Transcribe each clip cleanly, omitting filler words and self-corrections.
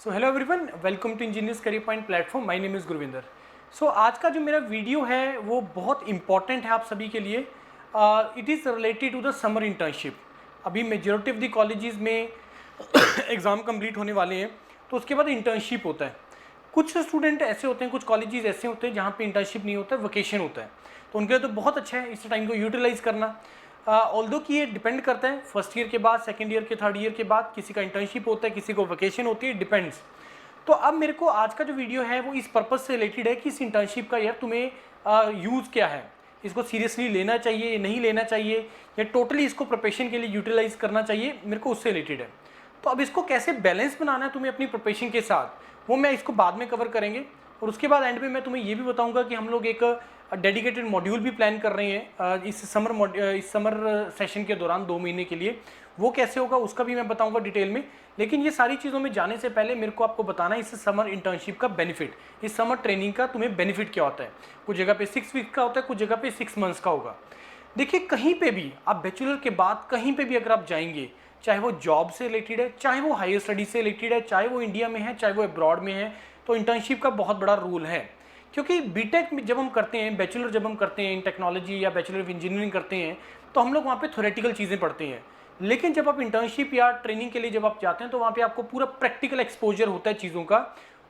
So hello everyone, welcome to Engineers Career Point platform. My name is Gurvinder. So आज का जो मेरा video है वो बहुत इंपॉर्टेंट है आप सभी के लिए। It is related to the summer internship. अभी मेजॉरिटी ऑफ द कॉलेजेस में एग्ज़ाम कंप्लीट होने वाले हैं, तो उसके बाद इंटर्नशिप होता है। कुछ स्टूडेंट ऐसे होते हैं, कुछ कॉलेजेस ऐसे होते हैं जहाँ पे इंटर्नशिप नहीं होता है, वेकेशन होता है। तो उनके लिए तो बहुत अच्छा है इस टाइम को यूटिलाइज़ करना। ऑल्दो कि ये डिपेंड करता है, फर्स्ट ईयर के बाद, सेकंड ईयर के, थर्ड ईयर के बाद किसी का इंटर्नशिप होता है, किसी को वेकेशन होती है, डिपेंड्स। तो अब मेरे को आज का जो वीडियो है वो इस पर्पज़ से रिलेटेड है कि इस इंटर्नशिप का यार तुम्हें यूज़ क्या है, इसको सीरियसली लेना चाहिए, नहीं लेना चाहिए, या टोटली इसको प्रिपरेशन के लिए यूटिलाइज करना चाहिए, मेरे को उससे रिलेटेड है। तो अब इसको कैसे बैलेंस बनाना है तुम्हें अपनी प्रिपरेशन के साथ, वो मैं इसको बाद में कवर करेंगे। और उसके बाद एंड में मैं तुम्हें ये भी बताऊंगा कि हम लोग एक डेडिकेटेड मॉड्यूल भी प्लान कर रहे हैं इस समर सेशन के दौरान 2 महीने के लिए। वो कैसे होगा उसका भी मैं बताऊंगा डिटेल में। लेकिन ये सारी चीज़ों में जाने से पहले मेरे को आपको बताना है इस समर इंटर्नशिप का बेनिफिट, इस समर ट्रेनिंग का तुम्हें बेनिफिट क्या होता है। कुछ जगह पे 6 वीक का होता है, कुछ जगह पे 6 मंथ्स का होगा। देखिए, कहीं पे भी आप बैचलर के बाद कहीं पे भी अगर आप जाएंगे, चाहे वो जॉब से रिलेटेड है, चाहे वो हायर स्टडीज से रिलेटेड है, चाहे वो इंडिया में है, चाहे वो अब्रॉड में है, तो इंटर्नशिप का बहुत बड़ा रोल है। क्योंकि बीटेक में जब हम करते हैं, बैचलर जब हम करते हैं इन टेक्नोलॉजी या बैचलर ऑफ इंजीनियरिंग करते हैं, तो हम लोग वहाँ पे थ्योरेटिकल चीज़ें पढ़ते हैं। लेकिन जब आप इंटर्नशिप या ट्रेनिंग के लिए जब आप जाते हैं, तो वहाँ पे आपको पूरा प्रैक्टिकल एक्सपोजर होता है चीज़ों का।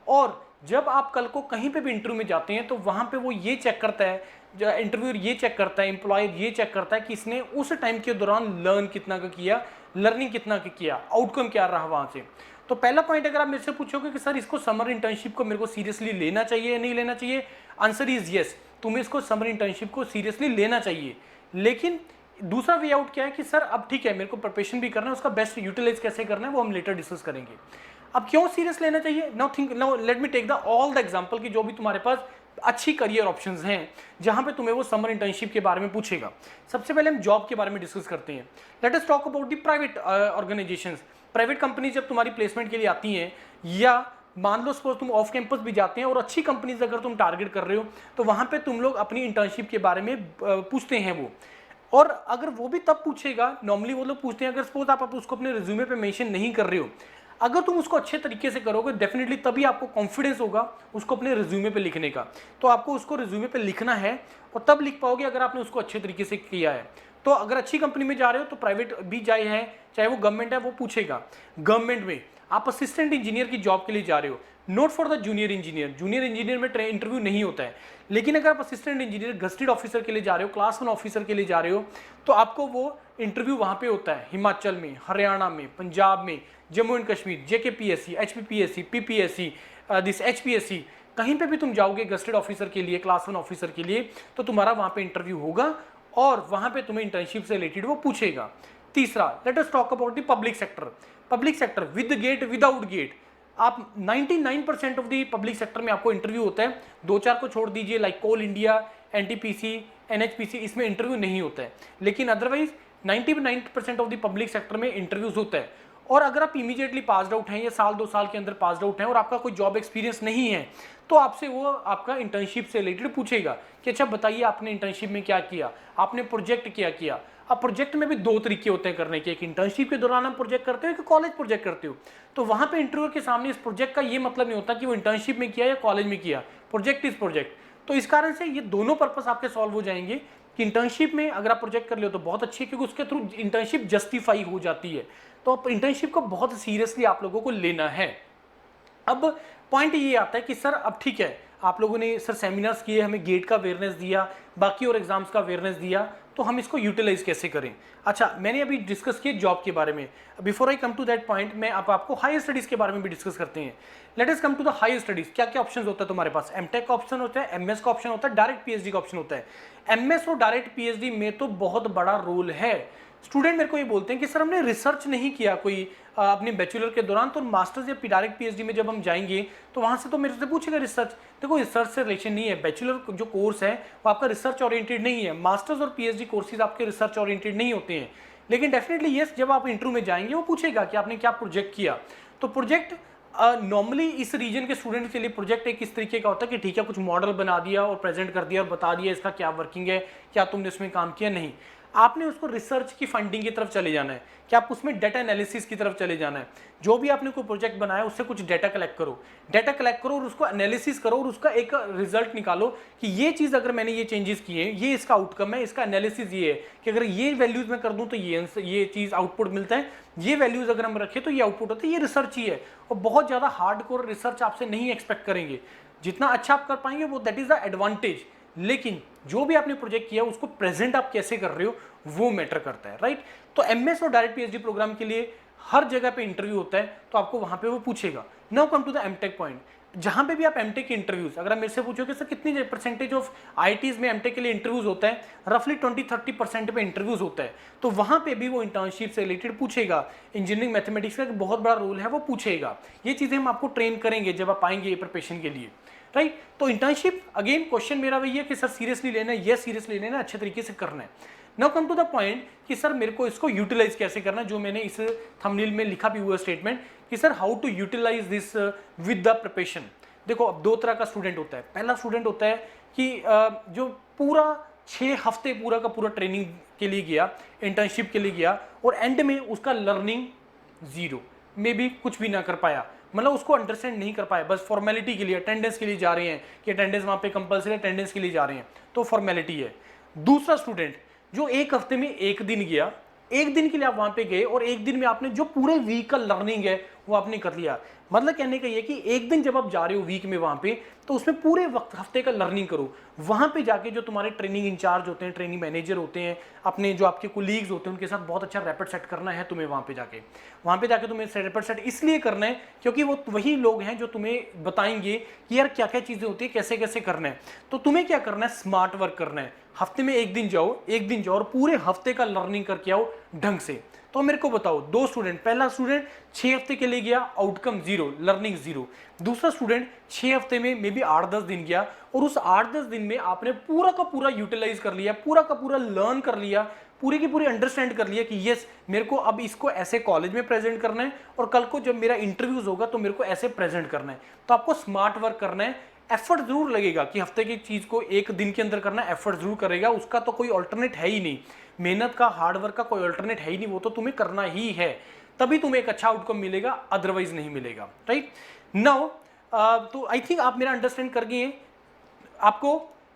और जब आप कल को कहीं पे भी इंटरव्यू में जाते हैं, तो वहाँ पे वो ये चेक करता है, जो इंटरव्यूअर ये चेक करता है, एम्प्लॉयर ये चेक करता है कि इसने उस टाइम के दौरान लर्न कितना का किया, लर्निंग कितना का किया, आउटकम क्या रहा वहाँ से। तो पहला पॉइंट, अगर आप मेरे से पूछोगे कि सर इसको समर इंटर्नशिप को मेरे को सीरियसली लेना चाहिए या नहीं लेना चाहिए, आंसर इज यस, तुम्हें इसको समर इंटर्नशिप को सीरियसली लेना चाहिए। लेकिन दूसरा वे आउट क्या है कि सर अब ठीक है, मेरे को प्रिपरेशन भी करना है, उसका बेस्ट यूटिलाइज कैसे करना है वो हम लेटर डिस्कस करेंगे। अब क्यों सीरियस लेना चाहिए, now let me take the all the example की जो भी तुम्हारे पास अच्छी करियर ऑप्शंस हैं जहां पे तुम्हें वो समर इंटर्नशिप के बारे में पूछेगा। सबसे पहले हम जॉब के बारे में डिस्कस करते हैं। Let us talk about the private organisations. Private company जब तुम्हारी प्लेसमेंट के लिए आती हैं, या मान लो सपोज तुम ऑफ कैंपस भी जाते हैं और अच्छी कंपनीज अगर तुम टारगेट कर रहे हो, तो वहां पे तुम लोग अपनी इंटर्नशिप के बारे में पूछते हैं वो। और अगर वो भी तब पूछेगा, नॉर्मली वो लोग पूछते हैं अगर सपोज आप उसको अपने रिज्यूमे पे मेंशन नहीं कर रहे हो, अगर तुम उसको अच्छे तरीके से करोगे डेफिनेटली तभी आपको कॉन्फिडेंस होगा उसको अपने रिज्यूमे पे लिखने का। तो आपको उसको रिज्यूमे पे लिखना है और तब लिख पाओगे अगर आपने उसको अच्छे तरीके से किया है। तो अगर अच्छी कंपनी में जा रहे हो, तो प्राइवेट भी जाए है चाहे वो गवर्नमेंट है, वो पूछेगा। गवर्नमेंट में आप असिस्टेंट इंजीनियर की जॉब के लिए जा रहे हो, not for the junior engineer. Junior engineer में इंटरव्यू नहीं होता है। लेकिन अगर आप असिस्टेंट इंजीनियर गस्टेड ऑफिसर के लिए जा रहे हो, क्लास 1 ऑफिसर के लिए जा रहे हो, तो आपको वो इंटरव्यू वहाँ पे होता है हिमाचल में, हरियाणा में, पंजाब में, Jammu and Kashmir, JKPSC, HPPSC, PPSC, this HPSC, कहीं पे भी तुम जाओगे गस्टेड ऑफिसर के लिए, क्लास 1 ऑफिसर के लिए, तो तुम्हारा वहाँ पे इंटरव्यू होगा और वहाँ पे तुम्हें इंटर्नशिप से रिलेटेड वो पूछेगा। तीसरा, let us talk about the public sector. Public sector with GATE, without GATE, आप 99% ऑफ द पब्लिक सेक्टर में आपको इंटरव्यू होता है। 2-4 को छोड़ दीजिए, लाइक कोल इंडिया, NTPC, NHPC, इसमें इंटरव्यू नहीं होता है। लेकिन otherwise 99% of the public sector में इंटरव्यूज होता है। और अगर आप इमीडिएटली पास्ड आउट हैं या 1-2 साल के अंदर पास्ड आउट हैं और आपका कोई जॉब एक्सपीरियंस नहीं है, तो आपसे वो आपका इंटर्नशिप से रिलेटेड पूछेगा कि अच्छा बताइए आपने इंटर्नशिप में क्या किया, आपने प्रोजेक्ट क्या किया। अब प्रोजेक्ट में भी 2 तरीके होते हैं करने के, एक इंटर्नशिप के दौरान हम प्रोजेक्ट करते हो, एक कॉलेज प्रोजेक्ट करते हो। तो वहाँ पे इंटरव्यूअर के सामने इस प्रोजेक्ट का ये मतलब नहीं होता कि वो इंटर्नशिप में किया या कॉलेज में किया, प्रोजेक्ट इज प्रोजेक्ट। तो इस कारण से ये दोनों पर्पस आपके सॉल्व हो जाएंगे कि इंटर्नशिप में अगर आप प्रोजेक्ट कर ले तो बहुत अच्छी है, क्योंकि उसके थ्रू इंटर्नशिप जस्टिफाई हो जाती है। तो आप इंटर्नशिप को बहुत सीरियसली आप लोगों को लेना है। अब पॉइंट ये आता है कि सर अब ठीक है, आप लोगों ने सर सेमिनार्स किए, हमें गेट का अवेयरनेस दिया, बाकी और एग्जाम्स का अवेयरनेस दिया, तो हम इसको यूटिलाइज कैसे करें। अच्छा, मैंने अभी डिस्कस किया जॉब के बारे में। Before I come to that point, मैं अब आपको हायर स्टडीज के बारे में भी डिस्कस करते हैं। Let us come to the higher studies. क्या क्या ऑप्शन होता है तुम्हारे पास? MTech का ऑप्शन होता है, MS का ऑप्शन होता है, डायरेक्ट PhD का ऑप्शन होता है। MS और डायरेक्ट PhD में तो बहुत बड़ा रोल है। स्टूडेंट मेरे को ये बोलते हैं कि सर हमने रिसर्च नहीं किया कोई अपने बैचलर के दौरान, तो मास्टर्स या डायरेक्ट PhD में जब हम जाएंगे तो वहाँ से तो मेरे से पूछेगा रिसर्च। देखो, रिसर्च से रिलेशन नहीं है। बैचलर जो कोर्स है वो आपका रिसर्च ओरिएंटेड नहीं है। मास्टर्स और PhD कोर्सेज आपके रिसर्च ओरिएंटेड नहीं होते हैं। लेकिन डेफिनेटली यस, जब आप इंटरव्यू में जाएंगे वो पूछेगा कि आपने क्या प्रोजेक्ट किया। तो प्रोजेक्ट नॉर्मली इस रीजन के स्टूडेंट के लिए प्रोजेक्ट एक इस तरीके का होता है कि ठीक है, कुछ मॉडल बना दिया और प्रेजेंट कर दिया और बता दिया इसका क्या वर्किंग है, क्या तुमने इसमें काम किया, नहीं। आपने उसको रिसर्च की फंडिंग की तरफ चले जाना है कि आप उसमें डाटा एनालिसिस की तरफ चले जाना है। जो भी आपने कोई प्रोजेक्ट बनाया उससे कुछ डाटा कलेक्ट करो और उसको एनालिसिस करो और उसका एक रिजल्ट निकालो कि ये चीज़ अगर मैंने ये चेंजेस किए हैं, ये इसका आउटकम है, इसका एनालिसिस ये है कि अगर ये वैल्यूज मैं कर दूं तो ये चीज़ आउटपुट मिलता है, ये वैल्यूज अगर हम रखें तो ये आउटपुट होता है। ये रिसर्च ही है और बहुत ज़्यादा हार्डकोर रिसर्च आपसे नहीं एक्सपेक्ट करेंगे। जितना अच्छा आप कर पाएंगे वो दैट इज द एडवांटेज। लेकिन जो भी आपने प्रोजेक्ट किया उसको प्रेजेंट आप कैसे कर रहे हो वो मैटर करता है, राइट। तो एमएस और डायरेक्ट पीएचडी प्रोग्राम के लिए हर जगह पे इंटरव्यू होता है, तो आपको वहां पे वो पूछेगा। Now come to the MTech point. जहां पे भी आप एमटेक के इंटरव्यूज, अगर आप मेरे से पूछोगे सर कितनी परसेंटेज ऑफ आईआईटीज में एमटेक के लिए इंटरव्यूज होता है, रफली 20-30% पे इंटरव्यूज होता है। तो वहां पे भी वो इंटर्नशिप से रिलेटेड पूछेगा। इंजीनियरिंग मैथमेटिक्स का एक बहुत बड़ा रोल है, वो पूछेगा। ये चीजें हम आपको ट्रेन करेंगे जब आप आएंगे प्रिपरेशन के लिए, राइट। तो इंटर्नशिप अगेन क्वेश्चन मेरा वही है कि सर सीरियसली लेना है, यस सीरियसली लेना है, अच्छे तरीके से करना है। Now come to the point कि सर मेरे को इसको यूटिलाइज कैसे करना है, जो मैंने इस थंबनेल में लिखा भी हुआ स्टेटमेंट कि sir how to utilize this with the preparation. देखो अब दो तरह का स्टूडेंट होता है। पहला स्टूडेंट होता है कि जो पूरा 6 हफ्ते पूरा का पूरा ट्रेनिंग के लिए गया, इंटर्नशिप के लिए गया और एंड में उसका लर्निंग जीरो, मे बी कुछ भी ना कर पाया, मतलब उसको अंडरस्टैंड नहीं कर पाया, बस फॉर्मेलिटी के लिए अटेंडेंस के लिए जा रहे हैं कि अटेंडेंस वहाँ पे कंपलसरी अटेंडेंस के लिए जा रहे हैं, तो फॉर्मेलिटी है। दूसरा स्टूडेंट जो एक हफ्ते में एक दिन गया, एक दिन के लिए आप वहां पे गए और एक दिन में आपने जो पूरे वीक का लर्निंग है वो आपने कर लिया। मतलब कहने का ये कि एक दिन जब आप जा रहे हो वीक में वहां पे, तो उसमें पूरे वक्त हफ्ते का लर्निंग करो। वहां पे जाके जो तुम्हारे ट्रेनिंग इंचार्ज होते हैं, ट्रेनिंग मैनेजर होते हैं, अपने जो आपके कोलीग्स होते हैं, उनके साथ बहुत अच्छा रैपिड सेट करना है तुम्हें। वहां पे जाके तुम्हें रैपिड सेट इसलिए करना है क्योंकि वो वही लोग हैं जो तुम्हें बताएंगे कि यार क्या क्या चीजें होती है, कैसे कैसे करना है। तो तुम्हें क्या करना है, स्मार्ट वर्क करना है। हफ्ते में एक दिन जाओ और पूरे हफ्ते का लर्निंग करके आओ ढंग से। तो मेरे को बताओ, दो स्टूडेंट, पहला स्टूडेंट 6 हफ्ते के लिए गया, आउटकम जीरो, लर्निंग जीरो। दूसरा स्टूडेंट 6 हफ्ते में मे बी 8-10 दिन गया और उस 8-10 दिन में आपने पूरा का पूरा यूटिलाइज कर लिया, पूरा का पूरा लर्न कर लिया, पूरी की पूरी अंडरस्टैंड कर लिया कि यस मेरे को अब इसको ऐसे कॉलेज में प्रेजेंट करना है और कल को जब मेरा इंटरव्यूज होगा तो मेरे को ऐसे प्रेजेंट करना है। तो आपको स्मार्ट वर्क करना है। एफर्ट जरूर लगेगा कि हफ्ते की चीज को एक दिन के अंदर करना, एफर्ट जरूर करेगा, उसका तो कोई ऑल्टरनेट है ही नहीं। मेहनत का, हार्डवर्क का कोई ऑल्टरनेट है ही नहीं, वो तो तुम्हें करना ही है, तभी तुम्हें एक अच्छा आउटकम मिलेगा, अदरवाइज नहीं मिलेगा, राइट। नाउ तो आई थिंक आप मेरा अंडरस्टैंड कर गए हैं। आपको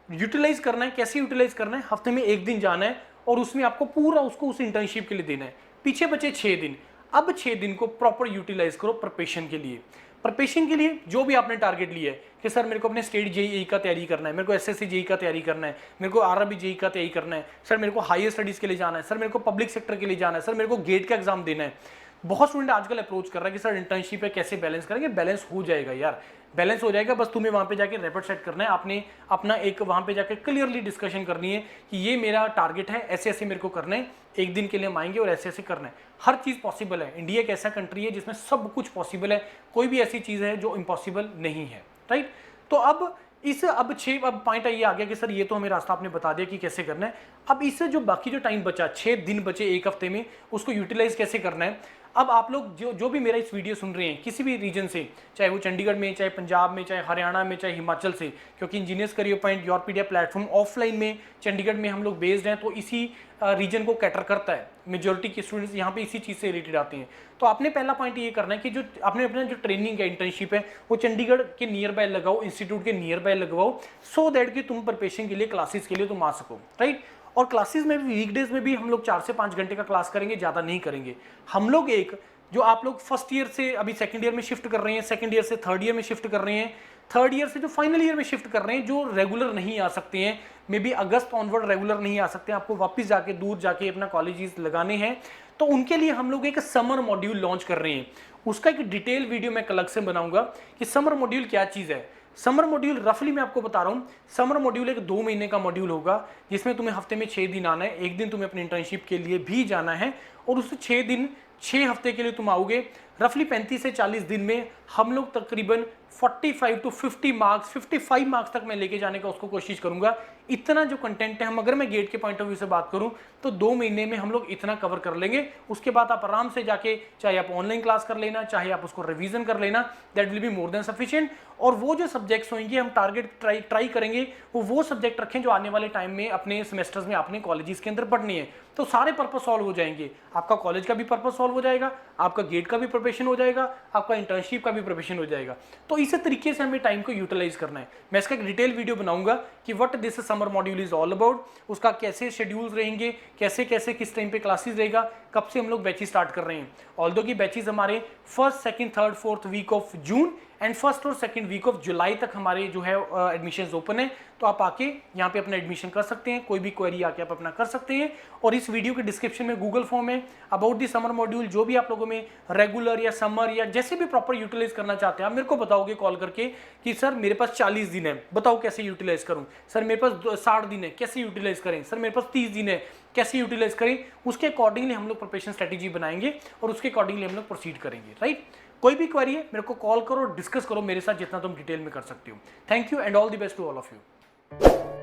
यूटिलाइज करना है, कैसे यूटिलाइज करना है, हफ्ते में एक दिन जाना है और उसमें आपको पूरा उसको उस इंटर्नशिप के लिए देना है। पीछे बचे 6 दिन, अब 6 दिन को प्रॉपर यूटिलाइज करो प्रिपरेशन के लिए। प्रिपरेशन के लिए जो भी आपने टारगेट लिया है कि सर मेरे को अपने स्टेट जेईई का तैयारी करना है, मेरे को एसएससी जेईई का तैयारी करना है, मेरे को आरआरबी जेईई का तैयारी करना है, सर मेरे को हायर स्टडीज के लिए जाना है, सर मेरे को पब्लिक सेक्टर के लिए जाना है, सर मेरे को गेट का एग्जाम देना है। बहुत स्टूडेंट आजकल अप्रोच कर रहा है कि सर इंटर्नशिप है कैसे बैलेंस करेंगे। बैलेंस हो जाएगा यार, बैलेंस हो जाएगा, बस तुम्हें वहां पे जाके रैपिड सेट करना है। आपने अपना एक वहां पे जाके क्लियरली डिस्कशन करनी है कि ये मेरा टारगेट है, ऐसे ऐसे मेरे को करना है, एक दिन के लिए हम आएंगे और ऐसे ऐसे करना है। हर चीज पॉसिबल है। इंडिया एक ऐसा कंट्री है जिसमें सब कुछ पॉसिबल है, कोई भी ऐसी चीज है जो इम्पॉसिबल नहीं है, राइट। तो अब पॉइंट ये आ गया कि सर ये तो हमें रास्ता आपने बता दिया कि कैसे करना है। अब इससे जो बाकी जो टाइम बचा, 6 दिन बचे एक हफ्ते में, उसको यूटिलाइज कैसे करना है। अब आप लोग जो भी मेरा इस वीडियो सुन रहे हैं किसी भी रीजन से, चाहे वो चंडीगढ़ में, चाहे पंजाब में, चाहे हरियाणा में, चाहे हिमाचल से, क्योंकि इंजीनियर्स करियर पॉइंट योरपीडिया प्लेटफॉर्म ऑफलाइन में चंडीगढ़ में हम लोग बेस्ड हैं, तो इसी रीजन को कैटर करता है। मेजोरिटी के स्टूडेंट्स यहाँ पे इसी चीज़ से रिलेटेड आते हैं। तो आपने पहला पॉइंट ये करना है कि जो आपने अपना जो ट्रेनिंग है, इंटर्नशिप है, वो चंडीगढ़ के नियर बाय लगाओ, इंस्टीट्यूट के नियर बाय लगवाओ, सो दैट कि तुम प्रिपरेशन के लिए, क्लासेस के लिए तुम आ सको, राइट। और क्लासेस में भी वीकडेज में भी हम लोग 4 से 5 घंटे का क्लास करेंगे, ज़्यादा नहीं करेंगे। हम लोग एक जो आप लोग फर्स्ट ईयर से अभी सेकंड ईयर में शिफ्ट कर रहे हैं, सेकंड ईयर से थर्ड ईयर में शिफ्ट कर रहे हैं, थर्ड ईयर से जो फाइनल ईयर में शिफ्ट कर रहे हैं, जो रेगुलर नहीं आ सकते हैं, may be August onward regular नहीं आ सकते हैं, आपको वापस जाके दूर जाके अपना कॉलेजेस लगाने हैं, तो उनके लिए हम लोग एक समर मॉड्यूल लॉन्च कर रहे हैं। उसका एक डिटेल वीडियो मैं अलग से बनाऊंगा कि समर मॉड्यूल क्या चीज़ है। समर मॉड्यूल रफली मैं आपको बता रहा हूँ, समर मॉड्यूल एक 2 महीने का मॉड्यूल होगा, जिसमें तुम्हें हफ्ते में 6 दिन आना है, एक दिन तुम्हें अपनी इंटर्नशिप के लिए भी जाना है, और उस 6 दिन 6 हफ्ते के लिए तुम आओगे, रफली 35 से 40 दिन में हम लोग तकरीबन 45 टू 50 मार्क्स, 55 मार्क्स तक मैं लेके जाने का उसको कोशिश करूंगा। इतना जो कंटेंट है, हम अगर मैं गेट के पॉइंट ऑफ व्यू से बात करूं तो 2 महीने में हम लोग इतना कवर कर लेंगे। उसके बाद आप आराम से जाके, चाहे आप ऑनलाइन क्लास कर लेना, चाहे आप उसको रिवीजन कर लेना, that will be more than sufficient. और वो जो सब्जेक्ट्स होंगे, हम टारगेट ट्राई करेंगे वो सब्जेक्ट रखें जो आने वाले टाइम में अपने सेमेस्टर्स में आपने कॉलेजेस के अंदर पढ़नी है, तो सारे पर्पस सॉल्व हो जाएंगे। आपका कॉलेज का भी पर्पस सॉल्व हो जाएगा, आपका गेट का भी प्रिपरेशन हो जाएगा, आपका इंटर्नशिप का भी प्रिपरेशन हो जाएगा। तो इसी तरीके से हमें टाइम को यूटिलाइज करना है। मैं इसका एक डिटेल वीडियो बनाऊंगा कि what this summer module is all about, उसका कैसे शेड्यूल्स रहेंगे, कैसे कैसे किस टाइम पे क्लासेस रहेगा, कब से हम लोग बैचेस स्टार्ट कर रहे हैं। ऑल्दो की बैचेस हमारे 1st, 2nd, 3rd, 4th week of June and 1st और 2nd वीक ऑफ जुलाई तक हमारे जो है एडमिशन्स ओपन है। तो आप आके यहाँ पे अपना एडमिशन कर सकते हैं, कोई भी क्वेरी आके आप अपना कर सकते हैं। और इस वीडियो के डिस्क्रिप्शन में गूगल फॉर्म है अबाउट दी समर मॉड्यूल। जो भी आप लोगों में रेगुलर या समर या जैसे भी प्रॉपर यूटिलाइज करना चाहते हैं, आप मेरे को बताओगे कॉल करके कि सर मेरे पास 40 दिन है, बताओ कैसे यूटिलाइज करूँ। सर मेरे पास 60 दिन है, कैसे यूटिलाइज करें। सर मेरे पास 30 दिन है, कैसे यूटिलाइज करें। उसके अकॉर्डिंगली हम लोग प्रिपरेशन स्ट्रेटेजी बनाएंगे और उसके अकॉर्डिंगली हम लोग प्रोसीड करेंगे। राइट, कोई भी क्वेरी है मेरे को कॉल करो, डिस्कस करो मेरे साथ जितना तुम डिटेल में कर सकते हो। Thank you and all the best to all of you.